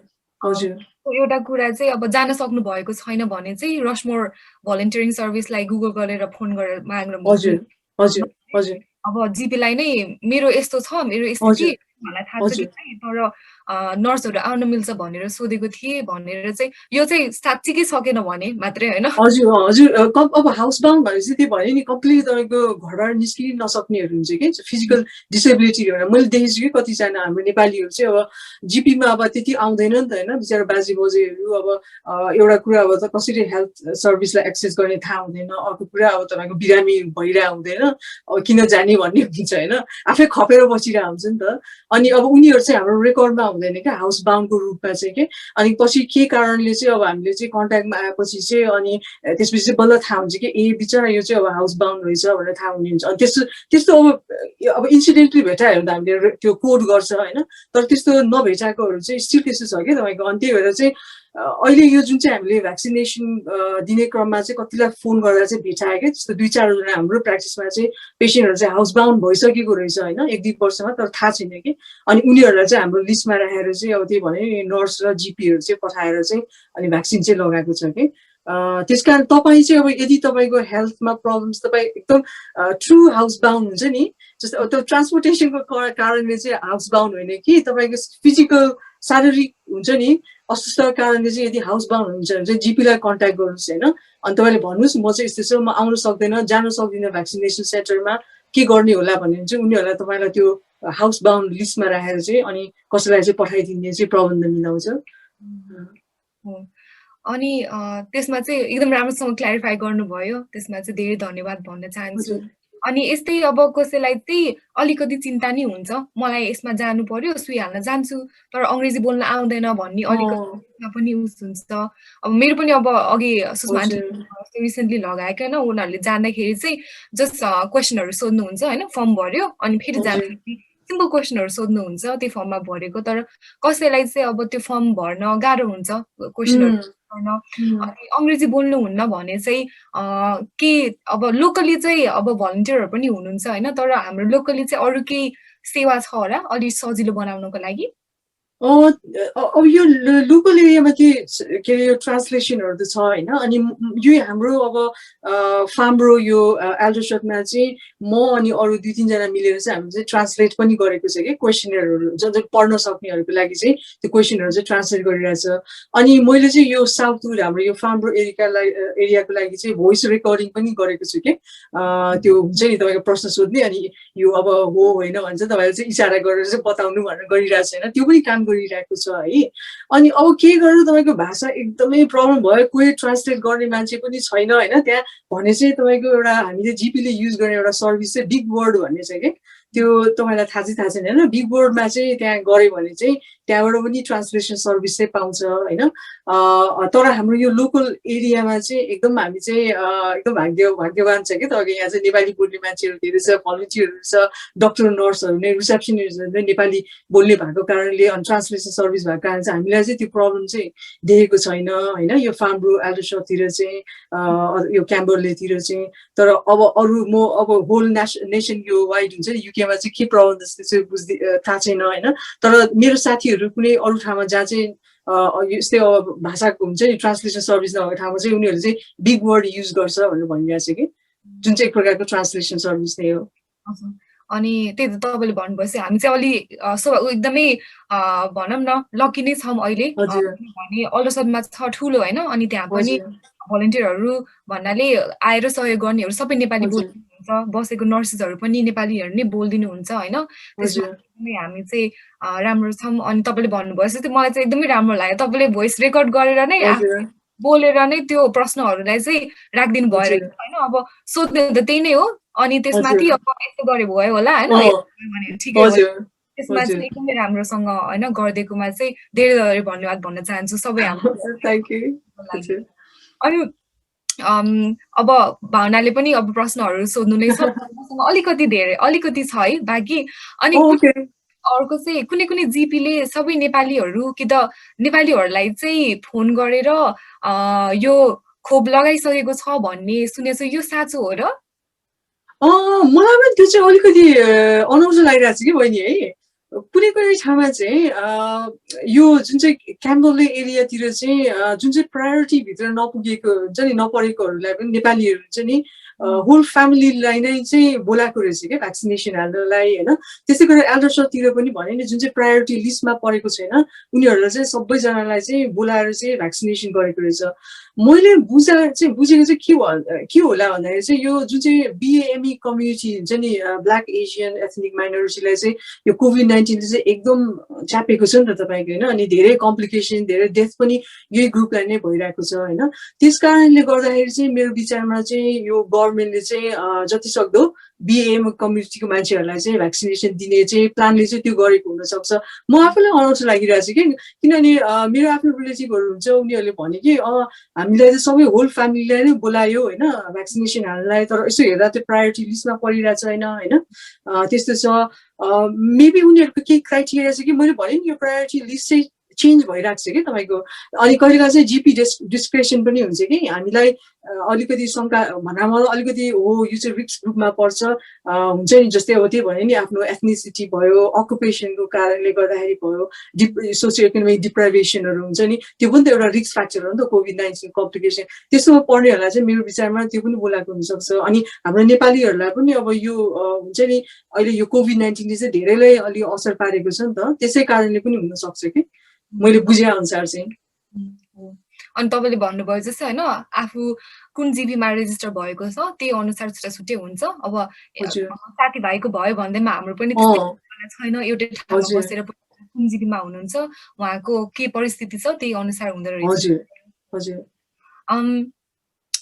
[SPEAKER 3] एउटा कुरा चाहिँ अब जान सक्नु भएको छैन भने चाहिँ रसमोर भलन्टियरिङ सर्भिसलाई गुगल गरेर फोन गरेर माग्नु। अब जिपीलाई नै मेरो यस्तो छ, मेरो स्थिति मलाई थाहा छ कि तर नर्सहरू आउन मिल्छ भनेर सोधेको थिएँ भनेर चाहिँ यो चाहिँ साँच्चीकै सकेन भने मात्रै होइन।
[SPEAKER 2] हजुर अब हाउस बाउन्ड भनेपछि त्यही भयो नि कम्प्लिटली तपाईँको घरबाट निस्किन नसक्नेहरू हुन्छ कि फिजिकल डिसेबिलिटी भनेर मैले देखेछु कि कतिजना हाम्रो नेपालीहरू चाहिँ अब जिपीमा अब त्यति आउँदैन नि त होइन, बिचरा बाजे बोजेहरू अब एउटा कुरा अब त कसरी हेल्थ सर्भिसलाई एक्सेस गर्ने थाहा हुँदैन, अर्को कुरा अब तपाईँको बिरामी भइरहेको हुँदैन अब किन जाने भन्ने हुन्छ होइन, आफै खपेर बसिरहेको हुन्छ नि त। अनि अब उनीहरू चाहिँ हाम्रो रेकर्डमा हुँदैन क्या हाउस बाउन्डको रूपमा चाहिँ के। अनि पछि के कारणले चाहिँ अब हामीले चाहिँ कन्ट्याक्टमा आएपछि चाहिँ अनि त्यसपछि चाहिँ बल्ल थाहा हुन्छ कि ए बिचरा यो चाहिँ अब हाउस बाउन्ड रहेछ भनेर थाहा हुने हुन्छ। अनि त्यस्तो अब इन्सिडेन्टली भेटायो भने त हामीले त्यो कोड गर्छ होइन, तर त्यस्तो नभेटाएकोहरू चाहिँ स्टिल त्यस्तो छ कि तपाईँको। अनि त्यही भएर चाहिँ अहिले यो जुन चाहिँ हामीले भ्याक्सिनेसन दिने क्रममा चाहिँ कतिलाई फोन गरेर चाहिँ भेटायो क्या, त्यस्तो 2-4जना हाम्रो प्र्याक्टिसमा चाहिँ पेसेन्टहरू चाहिँ हाउस बाउन्ड भइसकेको रहेछ होइन 1-2 वर्षमा, तर थाहा छैन कि। अनि उनीहरूलाई चाहिँ हाम्रो लिस्टमा राखेर चाहिँ अब त्यही भने नर्स र जिपीहरू चाहिँ पठाएर चाहिँ अनि भ्याक्सिन चाहिँ लगाएको छ कि। त्यस कारण तपाईँ चाहिँ अब यदि तपाईँको हेल्थमा प्रब्लम्स तपाईँ एकदम ट्रु हाउस बाउन्ड हुन्छ नि, जस्तो त्यो ट्रान्सपोर्टेसनको कारणले चाहिँ हाउस बाउन्ड होइन कि तपाईँको फिजिकल शारीरिक हुन्छ नि अस्वस्थको कारणले चाहिँ यदि हाउस बाउन्ड हुन्छ भने चाहिँ जिपीलाई कन्ट्याक्ट गर्नुहोस् होइन। अनि तपाईँले भन्नुहोस् म चाहिँ यस्तो म आउनु सक्दैन जान सक्दिनँ भ्याक्सिनेसन सेन्टरमा के गर्ने होला भने चाहिँ उनीहरूलाई तपाईँलाई त्यो हाउस बाउन्ड लिस्टमा राखेर चाहिँ अनि कसैलाई चाहिँ पठाइदिने चाहिँ प्रबन्ध मिलाउँछ।
[SPEAKER 3] अनि त्यसमा चाहिँ एकदम राम्रोसँग क्ल्यारिफाई गर्नुभयो, त्यसमा चाहिँ धेरै धन्यवाद भन्न चाहन्छु। अनि यस्तै अब कसैलाई चाहिँ अलिकति चिन्ता नि हुन्छ मलाई यसमा जानु पर्यो सुई हाल्न जान्छु तर अङ्ग्रेजी बोल्न आउँदैन भन्ने अलिकति पनि उस हुन्छ। अब मेरो पनि अब अघि सुषमा आन्टी रिसेन्टली लगाएको हैन, उनीहरूले जाँदाखेरि चाहिँ जस्ट क्वेसनहरू सोध्नुहुन्छ हैन, फर्म भर्यो अनि फेरि जाँदाखेरि सिम्पल क्वेसनहरू सोध्नुहुन्छ त्यो फर्ममा भरेको, तर कसैलाई चाहिँ अब त्यो फर्म भर्न गाह्रो हुन्छ क्वेसनहरू गर्न अनि अङ्ग्रेजी बोल्नुहुन्न भने चाहिँ के अब लोकली चाहिँ अब भलन्टियरहरू पनि हुनुहुन्छ हैन, तर हाम्रो लोकली चाहिँ अरू केही सेवा छ होला अलि सजिलो बनाउनको लागि?
[SPEAKER 2] अब यो लोकल एरियामा चाहिँ के अरे यो ट्रान्सलेसनहरू त छ होइन। अनि यो हाम्रो अब फार्मरो यो एल्डरसटमा चाहिँ म अनि अरू 2-3जना मिलेर चाहिँ हामीले चाहिँ ट्रान्सलेट पनि गरेको छ कि क्वेसनहरू जन जन पढ्न सक्नेहरूको लागि चाहिँ त्यो क्वेसनहरू चाहिँ ट्रान्सलेट गरिरहेछ। अनि मैले चाहिँ यो साउथ हाम्रो यो फार्मरो एरियाको लागि चाहिँ भोइस रेकर्डिङ पनि गरेको छु कि त्यो हुन्छ नि तपाईँको प्रश्न सोध्ने अनि यो अब हो होइन भन्छ तपाईँले चाहिँ इसारा गरेर चाहिँ बताउनु भनेर गरिरहेको छ होइन, त्यो पनि काम गरिरहेको छ है। अनि अब के गर्नु तपाईँको भाषा एकदमै प्रब्लम भयो, कोही ट्रान्सलेट गर्ने मान्छे पनि छैन होइन त्यहाँ भने चाहिँ तपाईँको एउटा हामीले जिपीले युज गर्ने एउटा सर्भिस चाहिँ बिग वर्ड भन्ने छ कि त्यो तपाईँलाई थाहा छैन होइन। बिग वर्डमा चाहिँ त्यहाँ गऱ्यो भने चाहिँ त्यहाँबाट पनि ट्रान्सलेसन सर्भिस चाहिँ पाउँछ होइन। तर हाम्रो यो लोकल एरियामा चाहिँ एकदम हामी चाहिँ एकदम भाग्यवान छ कि तपाईँको यहाँ चाहिँ नेपाली बोल्ने मान्छेहरू धेरै छ, भलन्टियरहरू छ, डक्टर नर्सहरू नै, रिसेप्सनिस्टहरू नै नेपाली बोल्ने भएको कारणले अनि ट्रान्सलेसन सर्भिस भएको कारण चाहिँ हामीलाई चाहिँ त्यो प्रब्लम चाहिँ देखेको छैन होइन। यो फार्मब्रो एल्डरसतिर चाहिँ यो क्याम्बरलेतिर चाहिँ। तर अब अरू म अब होल नेसन यो वाइड हुन्छ नि युकेमा चाहिँ के प्रब्लम जस्तो चाहिँ बुझ्दै थाहा छैन होइन। तर मेरो साथीहरू कुनै अरू ठाउँमा जहाँ चाहिँ यस्तै अब भाषाको हुन्छ नि ट्रान्सलेसन सर्भिस नभएको ठाउँमा चाहिँ उनीहरूले चाहिँ बिग वर्ड युज गर्छ भनेर भनिरहेको छ कि, जुन चाहिँ एक प्रकारको ट्रान्सलेसन सर्भिस नै हो।
[SPEAKER 3] अनि त्यही त तपाईँले भन्नुभएपछि हामी चाहिँ अलि एकदमै भनौँ न लकी नै छौँ अहिले, किनभने अल्ट्रासाउन्डमा छ ठुलो होइन। अनि त्यहाँ पनि भलन्टियरहरू भन्नाले आएर सहयोग गर्नेहरू सबै नेपाली बोल्नुहुन्छ, बसेको नर्सेसहरू पनि नेपालीहरू नै बोलिदिनुहुन्छ होइन। त्यसमा हामी चाहिँ राम्रो छौँ। अनि तपाईँले भन्नुभएपछि चाहिँ मलाई चाहिँ एकदमै राम्रो लाग्यो, तपाईँले भोइस रेकर्ड गरेर नै बोलेर नै त्यो प्रश्नहरूलाई चाहिँ राखिदिनु भयो होइन। अब सोध्ने त त्यही नै हो, अनि त्यसमाथि अब यस्तो गरे भयो होला होइन, ठिकै हो। त्यसमा चाहिँ एकदमै राम्रोसँग होइन गरिदिएकोमा चाहिँ धेरै धेरै धन्यवाद भन्न चाहन्छु सबै हाम्रो। अनि अब भावनाले पनि अब प्रश्नहरू सोध्नु नै छ, अलिकति छ है बाँकी। अनि अर्को चाहिँ कुनै कुनै जिपीले सबै नेपालीहरू कि त नेपालीहरूलाई चाहिँ फोन गरेर यो खोप लगाइसकेको छ भन्ने सुनेको छु, यो साँचो हो र?
[SPEAKER 2] मलाई पनि त्यो चाहिँ अलिकति अनौठो लागिरहेको छ कि बहिनी है। कुनै कुनै ठाउँमा चाहिँ यो जुन चाहिँ क्याम्बरले एरियातिर चाहिँ जुन चाहिँ प्रायोरिटीभित्र नपुगेको हुन्छ नि नपरेकोहरूलाई पनि नेपालीहरू हुन्छ नि होल फ्यामिलीलाई नै चाहिँ बोलाएको रहेछ क्या भ्याक्सिनेसन हाल्नलाई होइन। त्यसै गरेर एल्डर्सतिर पनि भने नि जुन चाहिँ प्रायोरिटी लिस्टमा परेको छैन उनीहरूलाई चाहिँ सबैजनालाई चाहिँ बोलाएर चाहिँ भ्याक्सिनेसन गरेको रहेछ। मैले बुझेको चाहिँ के होला भन्दाखेरि चाहिँ यो जुन चाहिँ बिएमई कम्युनिटी हुन्छ नि ब्ल्याक एसियन एथनिक माइनोरिटीलाई चाहिँ यो कोभिड-19ले चाहिँ एकदम च्यापेको छ नि त तपाईँको होइन। अनि धेरै कम्प्लिकेसन धेरै डेथ पनि यही ग्रुपलाई नै भइरहेको छ होइन। त्यस कारणले गर्दाखेरि चाहिँ मेरो विचारमा चाहिँ यो गभर्मेन्टले चाहिँ जतिसक्दो बिएम कम्युनिटीको मान्छेहरूलाई चाहिँ भ्याक्सिनेसन दिने चाहिँ प्लानले चाहिँ त्यो गरेको हुनसक्छ। म आफूलाई अनौठो लागिरहेको छु कि किनभने मेरो आफ्नो रिलेटिभहरू हुन्छ उनीहरूले भने कि हामीलाई चाहिँ सबै होल फ्यामिलीलाई नै बोलायो होइन भ्याक्सिनेसन हाल्नलाई, तर यसो हेर्दा त्यो प्रायोरिटी लिस्टमा परिरहेको छैन होइन। त्यस्तो छ मेबी उनीहरूको केही क्राइटेरिया छ कि मैले भने नि यो प्रायोरिटी लिस्ट चाहिँ चेन्ज भइरहेको छ कि तपाईँको। अनि कहिलेकाहीँ चाहिँ जिपी डिस्क्रेसन पनि हुन्छ कि हामीलाई अलिकति शङ्का भनामा अलिकति हो यो चाहिँ रिस्क ग्रुपमा पर्छ हुन्छ नि। जस्तै अब त्यही भयो नि आफ्नो एथनिसिटी भयो अकुपेसनको कारणले गर्दाखेरि भयो सोसियो इकोनोमिक डिप्राइभेसनहरू हुन्छ नि, त्यो पनि त एउटा रिस्क फ्याक्टर हो नि त कोभिड-19 कम्प्लिकेसन। त्यस्तोमा पर्नेहरूलाई चाहिँ मेरो विचारमा त्यो पनि बोलाएको हुनसक्छ। अनि हाम्रो नेपालीहरूलाई पनि अब यो हुन्छ नि अहिले यो कोभिड-19ले चाहिँ धेरैलाई अलि असर पारेको छ नि त, त्यसै कारणले पनि हुनसक्छ कि मैले बुझे अनुसार चाहिँ।
[SPEAKER 3] अनि तपाईँले भन्नुभयो जस्तै होइन आफू कुन जिपीमा रेजिस्टर भएको छ त्यही अनुसार छुट्टै हुन्छ। अब साथीभाइको भयो भन्दैमा हाम्रो पनि छैन एउटै ठाउँमा बसेर कुन जिपीमा हुनुहुन्छ उहाँको के परिस्थिति छ त्यही अनुसार हुँदो रहेछ।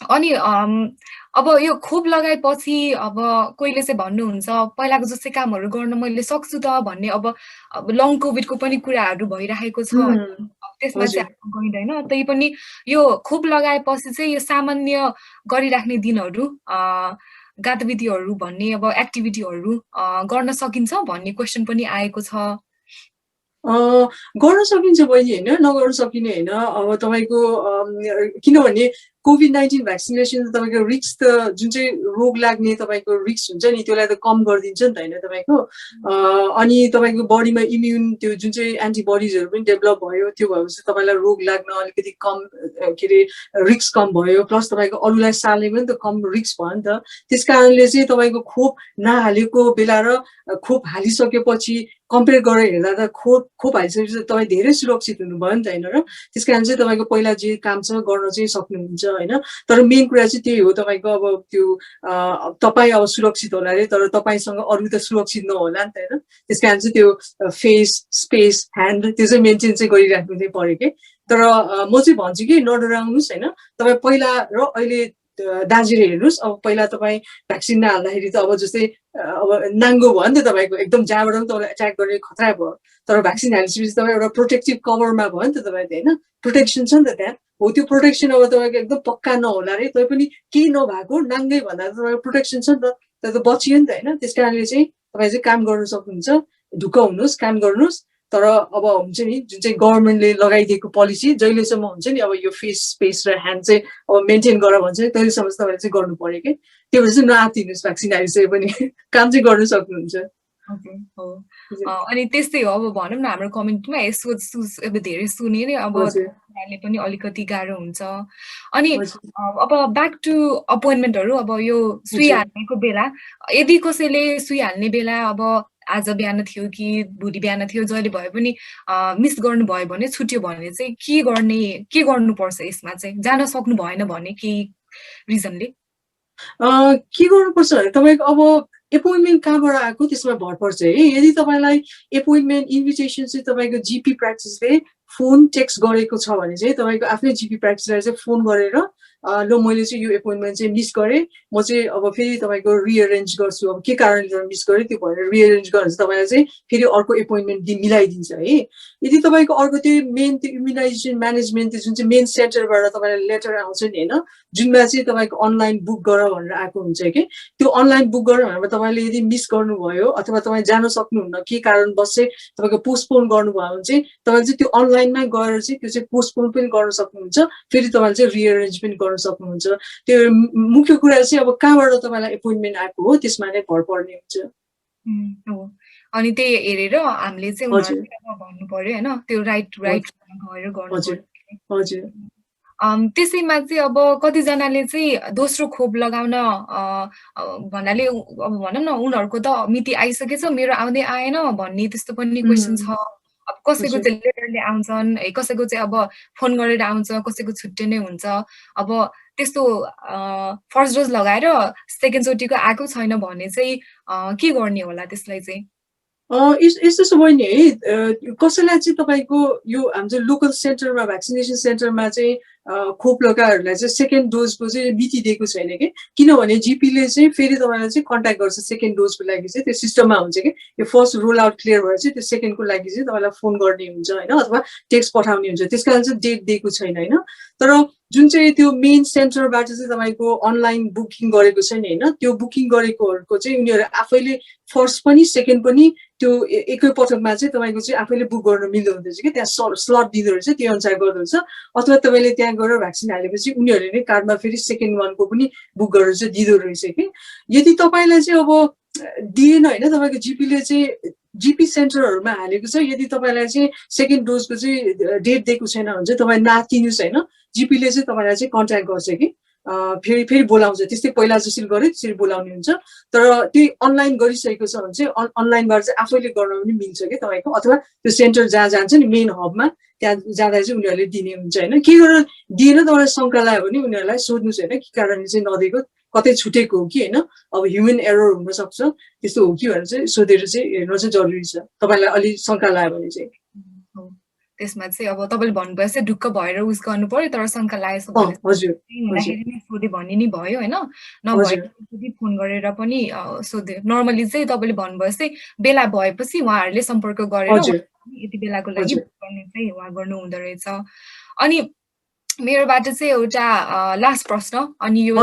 [SPEAKER 3] अनि अब यो खोप लगाएपछि अब कोहीले चाहिँ भन्नुहुन्छ पहिलाको जस्तै कामहरू गर्न मैले सक्छु त भन्ने अब लङ कोभिडको पनि कुराहरू भइरहेको छ, त्यसमा चाहिँ गइँदैन। त्यही पनि यो खोप लगाएपछि चाहिँ यो सामान्य गरिराख्ने दिनहरू गतिविधिहरू भन्ने अब एक्टिभिटीहरू गर्न सकिन्छ भन्ने क्वेसन पनि आएको छ।
[SPEAKER 2] गर्न सकिन्छ बहिनी होइन, नगर्न सकिने होइन। अब तपाईँको किनभने कोभिड-19 भ्याक्सिनेसन तपाईँको रिस्क त जुन चाहिँ रोग लाग्ने तपाईँको रिस्क हुन्छ नि त्यसलाई त कम गरिदिन्छ नि त होइन तपाईँको। अनि तपाईँको बडीमा इम्युन त्यो जुन चाहिँ एन्टिबडिजहरू पनि डेभलप भयो, त्यो भएपछि तपाईँलाई रोग लाग्न अलिकति कम के अरे रिस्क कम भयो, प्लस तपाईँको अरूलाई सार्ने पनि त कम रिस्क भयो नि त। त्यस कारणले चाहिँ तपाईँको खोप नहालेको बेला र खोप हालिसकेपछि कम्पेयर गरेर हेर्दा त खोप हालिसकेपछि तपाईँ धेरै सुरक्षित हुनुभयो नि त होइन र। त्यस कारण चाहिँ तपाईँको पहिला जे काम छ गर्न चाहिँ सक्नुहुन्छ होइन। तर मेन कुरा चाहिँ त्यही हो तपाईँको अब त्यो तपाईँ अब सुरक्षित होला अरे तर तपाईँसँग अरू त सुरक्षित नहोला नि त होइन। त्यस कारण चाहिँ त्यो फेस स्पेस ह्यान्ड त्यो चाहिँ मेन्टेन चाहिँ गरिराख्नु चाहिँ पऱ्यो कि। तर म चाहिँ भन्छु कि नडराउनुहोस् होइन, तपाईँ पहिला र अहिले दाजुले हेर्नुहोस् अब पहिला तपाईँ भ्याक्सिन नहाल्दाखेरि त अब जस्तै अब नाङ्गो भयो नि त तपाईँको एकदम जहाँबाट पनि तपाईँलाई एट्याक गर्ने खतरा भयो तर भ्याक्सिन हालिसकेपछि तपाईँ एउटा प्रोटेक्टिभ कभरमा भयो नि त तपाईँ होइन प्रोटेक्सन छ नि त त्यहाँ हो त्यो प्रोटेक्सन अब तपाईँको एकदम पक्का नहोला रे तै पनि केही नभएको नाङ्गै भन्दा तपाईँको प्रोटेक्सन छ नि त त्यो त बचियो नि त होइन त्यस कारणले चाहिँ तपाईँ चाहिँ काम गर्नु सक्नुहुन्छ ढुक्क हुनुहोस् काम गर्नुहोस् तर अब हुन्छ नि जुन चाहिँ गभर्मेन्टले लगाइदिएको पोलिसी जहिलेसम्म हुन्छ नि अब यो फेस स्पेस र ह्यान्ड चाहिँ अब मेन्टेन गर भन्छ तहिलेसम्म चाहिँ तपाईँले चाहिँ गर्नु पर्यो कि त्यो भएर चाहिँ नआत्तिनुहोस् भ्याक्सिन हालिसके पनि काम चाहिँ गर्नु सक्नुहुन्छ
[SPEAKER 3] अनि त्यस्तै हो अब भनौँ न हाम्रो कम्युनिटीमा यसो अब धेरै सुने नि अब पनि अलिकति गाह्रो हुन्छ अनि अब ब्याक टु अपोइन्टमेन्टहरू अब यो सुई हाल्नेको बेला यदि कसैले सुई हाल्ने बेला अब आज बिहान थियो कि भोलि बिहान थियो जहिले भए पनि मिस गर्नुभयो भने छुट्यो भने चाहिँ के गर्नुपर्छ यसमा चाहिँ जान सक्नु भएन भने केही रिजनले
[SPEAKER 2] के गर्नुपर्छ भने तपाईँको अब एपोइन्टमेन्ट कहाँबाट आएको त्यसमा भर पर्छ है यदि तपाईँलाई एपोइन्टमेन्ट इन्भिटेसन चाहिँ तपाईँको जिपी प्र्याक्टिसले फोन टेक्स्ट गरेको छ भने चाहिँ तपाईँको आफ्नै जिपी प्र्याक्टिसलाई चाहिँ फोन गरेर ल मैले चाहिँ यो एपोइन्टमेन्ट चाहिँ मिस गरेँ म चाहिँ अब फेरि तपाईँको रिएरेन्ज गर्छु अब के कारणले मिस गरेँ त्यो भनेर रिएरेन्ज गरेर चाहिँ तपाईँलाई चाहिँ फेरि अर्को एपोइन्टमेन्ट मिलाइदिन्छ है यदि तपाईँको अर्को त्यो मेन त्यो इम्युनाइजेसन म्यानेजमेन्ट जुन चाहिँ मेन सेन्टरबाट तपाईँलाई लेटर आउँछ नि होइन जुनमा चाहिँ तपाईँको अनलाइन बुक गर भनेर आएको हुन्छ कि त्यो अनलाइन बुक गर भनेर तपाईँले यदि मिस गर्नुभयो अथवा तपाईँ जान सक्नुहुन्न के कारणवश चाहिँ तपाईँको पोस्टपोन गर्नुभयो भने चाहिँ तपाईँले चाहिँ त्यो अनलाइनमा गएर चाहिँ त्यो चाहिँ पोस्टपोन पनि गर्न सक्नुहुन्छ फेरि तपाईँले चाहिँ रिएरेन्ज पनि गर्न सक्नुहुन्छ त्यो मुख्य कुरा चाहिँ अब कहाँबाट तपाईँलाई एपोइन्टमेन्ट आएको हो त्यसमा नै भर पर्ने हुन्छ
[SPEAKER 3] अनि त्यही हेरेर हामीले चाहिँ भन्नु पर्यो होइन त्यो राइट गएर गर्नु
[SPEAKER 2] हजुर
[SPEAKER 3] त्यसैमा चाहिँ अब कतिजनाले चाहिँ दोस्रो खोप लगाउन भन्नाले अब भनौँ न उनीहरूको त मिति आइसकेछ मेरो आउँदै आएन भन्ने त्यस्तो पनि क्वेसन छ अब कसैको चाहिँ लेटरले आउँछन् है कसैको चाहिँ अब फोन गरेर आउँछ कसैको छुट्टै नै हुन्छ अब त्यस्तो फर्स्ट डोज लगाएर सेकेन्ड चोटिको आएको छैन भने चाहिँ के गर्ने होला त्यसलाई चाहिँ
[SPEAKER 2] यस्तो छ बहिनी है कसैलाई चाहिँ तपाईँको यो हाम्रो लोकल सेन्टरमा भ्याक्सिनेसन सेन्टरमा चाहिँ खोप लगाएहरूलाई चाहिँ सेकेन्ड डोजको चाहिँ मिति दिएको छैन कि किनभने जिपीले चाहिँ फेरि तपाईँलाई चाहिँ कन्ट्याक्ट गर्छ सेकेन्ड डोजको लागि चाहिँ त्यो सिस्टममा हुन्छ कि यो फर्स्ट रोल आउट क्लियर भएर चाहिँ त्यो सेकेन्डको लागि चाहिँ तपाईँलाई फोन गर्ने हुन्छ होइन अथवा टेक्स्ट पठाउने हुन्छ त्यस कारण चाहिँ डेट दिएको छैन होइन तर जुन चाहिँ त्यो मेन सेन्टरबाट चाहिँ तपाईँको अनलाइन बुकिङ गरेको छ नि होइन त्यो बुकिङ गरेकोहरूको चाहिँ उनीहरू आफैले फर्स्ट पनि सेकेन्ड पनि त्यो एकै पटकमा चाहिँ तपाईँको चाहिँ आफैले बुक गर्न मिल्दो हुँदैछ कि त्यहाँ स्लट दिँदो रहेछ त्यो अनुसार गर्दो रहेछ अथवा तपाईँले त्यहाँ गएर भ्याक्सिन हालेपछि उनीहरूले नै कार्डमा फेरि सेकेन्ड वानको पनि बुक गरेर चाहिँ दिँदो रहेछ कि यदि तपाईँलाई चाहिँ अब दिएन होइन तपाईँको जिपीले चाहिँ जिपी सेन्टरहरूमा हालेको छ यदि तपाईँलाई चाहिँ सेकेन्ड डोजको चाहिँ डेट दिएको छैन भने चाहिँ तपाईँ नातिनुहोस् होइन जिपीले चाहिँ तपाईँलाई चाहिँ कन्ट्याक्ट गर्छ कि फेरि बोलाउँछ त्यस्तै पहिला जसरी गऱ्यो त्यसरी बोलाउने हुन्छ तर त्यही अनलाइन गरिसकेको छ भने चाहिँ अनलाइनबाट चाहिँ आफैले गर्न पनि मिल्छ कि तपाईँको अथवा त्यो सेन्टर जहाँ जान्छ नि मेन हबमा त्यहाँ जाँदा चाहिँ उनीहरूले दिने हुन्छ होइन के गरेर दिएन तपाईँलाई शङ्का लाग्यो भने उनीहरूलाई सोध्नुहोस् होइन के कारणले चाहिँ नदिएको कतै छुटेको हो कि होइन अब ह्युमन एरर हुनसक्छ त्यस्तो हो कि भनेर चाहिँ सोधेर चाहिँ हेर्नु चाहिँ जरुरी छ तपाईँलाई अलिक शङ्का लाग्यो भने चाहिँ
[SPEAKER 3] त्यसमा चाहिँ अब तपाईँले भन्नुभयो चाहिँ ढुक्क भएर उस गर्नु पर्यो तर शङ्का लागेको हुँदाखेरि सोधे भन्ने नि भयो होइन नभए फोन गरेर पनि सोधे नर्मली चाहिँ तपाईँले भन्नुभयो चाहिँ बेला भएपछि उहाँहरूले सम्पर्क गरेर यति बेलाको लागि गर्ने चाहिँ उहाँ गर्नु हुँदो रहेछ अनि मेरोबाट चाहिँ एउटा लास्ट प्रश्न अनि यो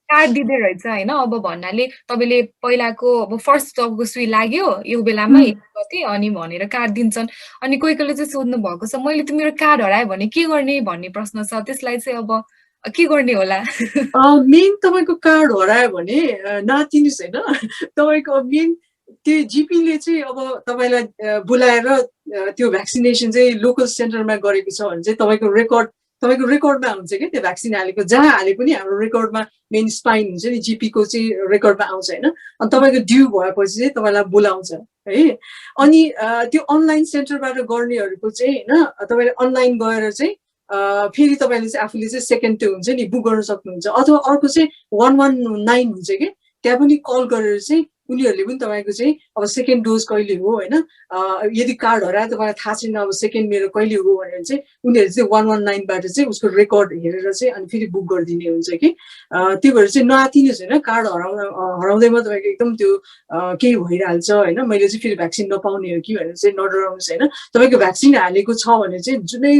[SPEAKER 3] कार्ड दिँदै रहेछ होइन अब भन्नाले तपाईँले पहिलाको अब फर्स्ट जबको सुई लाग्यो यो बेलामा गथे अनि भनेर कार्ड दिन्छन् अनि कोही कोहीले चाहिँ सोध्नु भएको छ मैले त मेरो कार्ड हरायो भने के गर्ने भन्ने प्रश्न छ त्यसलाई चाहिँ अब के गर्ने होला
[SPEAKER 2] मेन तपाईँको कार्ड हरायो भने नातिनुहोस् होइन तपाईँको मेन त्यो जिपीले चाहिँ अब तपाईँलाई बोलाएर त्यो भ्याक्सिनेसन चाहिँ लोकल सेन्टरमा गरेको छ भने चाहिँ तपाईँको रेकर्डमा हुन्छ कि त्यो भ्याक्सिन हालेको जहाँ हाले पनि हाम्रो रेकर्डमा मेन स्पाइन हुन्छ नि जिपीको चाहिँ रेकर्डमा आउँछ होइन अनि तपाईँको ड्यू भएपछि चाहिँ तपाईँलाई बोलाउँछ है अनि त्यो अनलाइन सेन्टरबाट गर्नेहरूको चाहिँ होइन तपाईँले अनलाइन गएर चाहिँ फेरि तपाईँले चाहिँ आफूले चाहिँ सेकेन्ड त्यो हुन्छ नि बुक गर्न सक्नुहुन्छ अथवा अर्को चाहिँ 119 हुन्छ कि त्यहाँ पनि कल गरेर चाहिँ उनीहरूले पनि तपाईँको चाहिँ अब सेकेन्ड डोज कहिले हो होइन, यदि कार्ड हरायो तपाईँलाई थाहा छैन अब सेकेन्ड मेरो कहिले हो भनेर चाहिँ उनीहरूले चाहिँ 119बाट चाहिँ उसको रेकर्ड हेरेर चाहिँ अनि फेरि बुक गरिदिने हुन्छ कि त्यही भएर चाहिँ नआतिनुहोस् होइन, कार्ड हराउँदैमा तपाईँको एकदम त्यो केही भइहाल्छ होइन, मैले चाहिँ फेरि भ्याक्सिन नपाउने हो कि भनेर चाहिँ नडराउनुहोस् होइन। तपाईँको भ्याक्सिन हालेको छ भने चाहिँ जुनै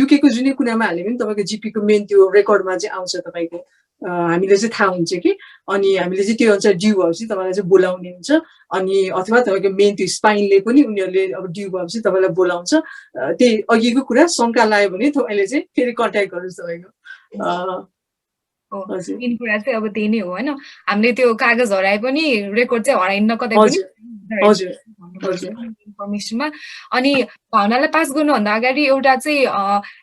[SPEAKER 2] युकेको जुनै कुरामा हाले पनि तपाईँको जिपीको मेन त्यो रेकर्डमा चाहिँ आउँछ तपाईँको, हामीले चाहिँ थाहा हुन्छ कि अनि हामीले चाहिँ त्यो अनुसार ड्यू भएपछि तपाईँलाई चाहिँ बोलाउने हुन्छ अनि अथवा तपाईँको मेन त्यो स्पाइनले पनि उनीहरूले अब ड्यू भएपछि तपाईँलाई बोलाउँछ। त्यही अघिको कुरा शङ्का लाग्यो भने तपाईँले चाहिँ फेरि कन्ट्याक्ट गर्नुहोस् तपाईँको। हजुर
[SPEAKER 3] मेन कुरा चाहिँ अब त्यही नै हो होइन, हामीले त्यो कागज हराए पनि रेकर्ड चाहिँ हराइन्न कतै पनि
[SPEAKER 2] हजुर हजुर हजुर
[SPEAKER 3] इन्फर्मेसनमा। अनि भावनालाई पास गर्नुभन्दा अगाडि एउटा चाहिँ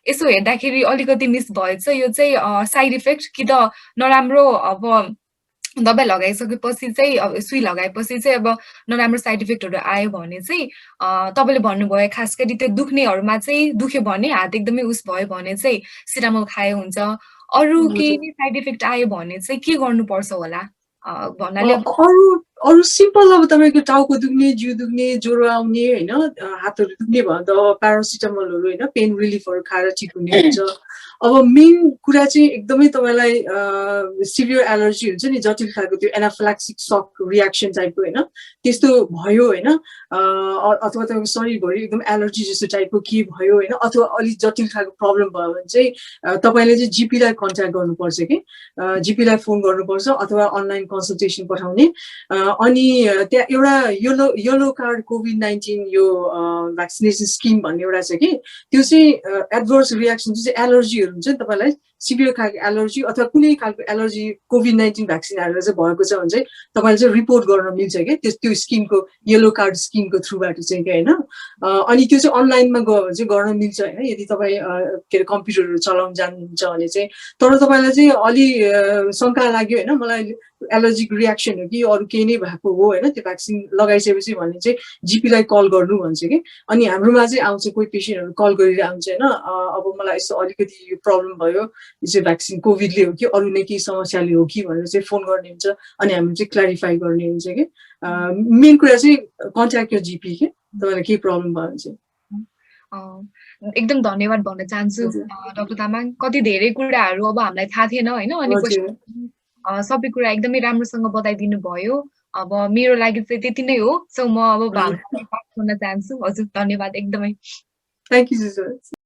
[SPEAKER 3] यसो हेर्दाखेरि अलिकति मिस भएछ यो चाहिँ साइड इफेक्ट कि त नराम्रो अब दबाई लगाइसकेपछि चाहिँ अब सुई लगाएपछि चाहिँ अब नराम्रो साइड इफेक्टहरू आयो भने चाहिँ तपाईँले भन्नुभयो खास गरी त्यो दुख्नेहरूमा चाहिँ दुख्यो भने हात एकदमै उस भयो भने चाहिँ सिरामोल खाए हुन्छ, अरू केही साइड इफेक्ट आयो भने चाहिँ के गर्नुपर्छ होला भन्नाले
[SPEAKER 2] अरू सिम्पल अब तपाईँको टाउको दुख्ने, जिउ दुख्ने, ज्वरो आउने होइन, हातहरू दुख्ने भयो त प्यारासिटामोलहरू होइन, पेन रिलिफहरू खाएर ठिक हुने हुन्छ। अब मेन कुरा चाहिँ एकदमै तपाईँलाई सिभियर एलर्जी हुन्छ नि, जटिल खालको त्यो एनाफ्लाक्सिक सक रियाक्सन टाइपको होइन, त्यस्तो भयो होइन, अथवा तपाईँको शरीरभरि एकदम एलर्जी जस्तो टाइपको के भयो होइन, अथवा अलिक जटिल खालको प्रब्लम भयो भने चाहिँ तपाईँले चाहिँ जिपीलाई कन्ट्याक्ट गर्नुपर्छ कि जिपीलाई फोन गर्नुपर्छ अथवा अनलाइन कन्सल्टेसन पठाउने। अनि त्यहाँ एउटा येलो कार्ड कोभिड-19 यो भ्याक्सिनेसन स्किम भन्ने एउटा छ कि त्यो चाहिँ एडभर्स रियाक्सन चाहिँ एलर्जीहरू हुन्छ नि तपाईँलाई सिभियर खालको एलर्जी अथवा कुनै खालको एलर्जी कोभिड-19 भ्याक्सिन हालेर चाहिँ भएको छ भने चाहिँ तपाईँले चाहिँ रिपोर्ट गर्न मिल्छ क्या त्यो स्किमको येलो कार्ड स्किमको थ्रुबाट चाहिँ क्या होइन। अनि त्यो चाहिँ अनलाइनमा गयो भने चाहिँ गर्न मिल्छ होइन, यदि तपाईँ के अरे कम्प्युटरहरू चलाउन जान्नुहुन्छ भने चाहिँ। तर तपाईँलाई चाहिँ अलि शङ्का लाग्यो होइन मलाई एलर्जिक रियाक्सन हो कि अरू केही नै भएको हो होइन, त्यो भ्याक्सिन लगाइसकेपछि भने चाहिँ जिपीलाई कल गर्नु भन्छ कि। अनि हाम्रोमा चाहिँ आउँछ कोही पेसेन्टहरू कल गरेर आउँछ होइन, अब मलाई यस्तो अलिकति यो प्रब्लम भयो यो चाहिँ भ्याक्सिन कोभिडले हो कि अरू नै केही समस्याले हो कि भनेर चाहिँ फोन गर्ने हुन्छ अनि हामीले चाहिँ क्ल्यारिफाई गर्ने हुन्छ कि। मेन कुरा चाहिँ कन्ट्याक्ट यो जिपी के तपाईँलाई केही प्रब्लम भयो भने चाहिँ।
[SPEAKER 3] एकदम धन्यवाद भन्न चाहन्छु डाक्टर तामाङ, कति धेरै कुराहरू अब हामीलाई थाहा थिएन होइन, अनि सबै कुरा एकदमै राम्रोसँग बताइदिनु भयो। अब मेरो लागि चाहिँ त्यति नै हो, सो म अब भावनालाई पास गर्न चाहन्छु। हजुर धन्यवाद एकदमै।
[SPEAKER 2] Thank you so much.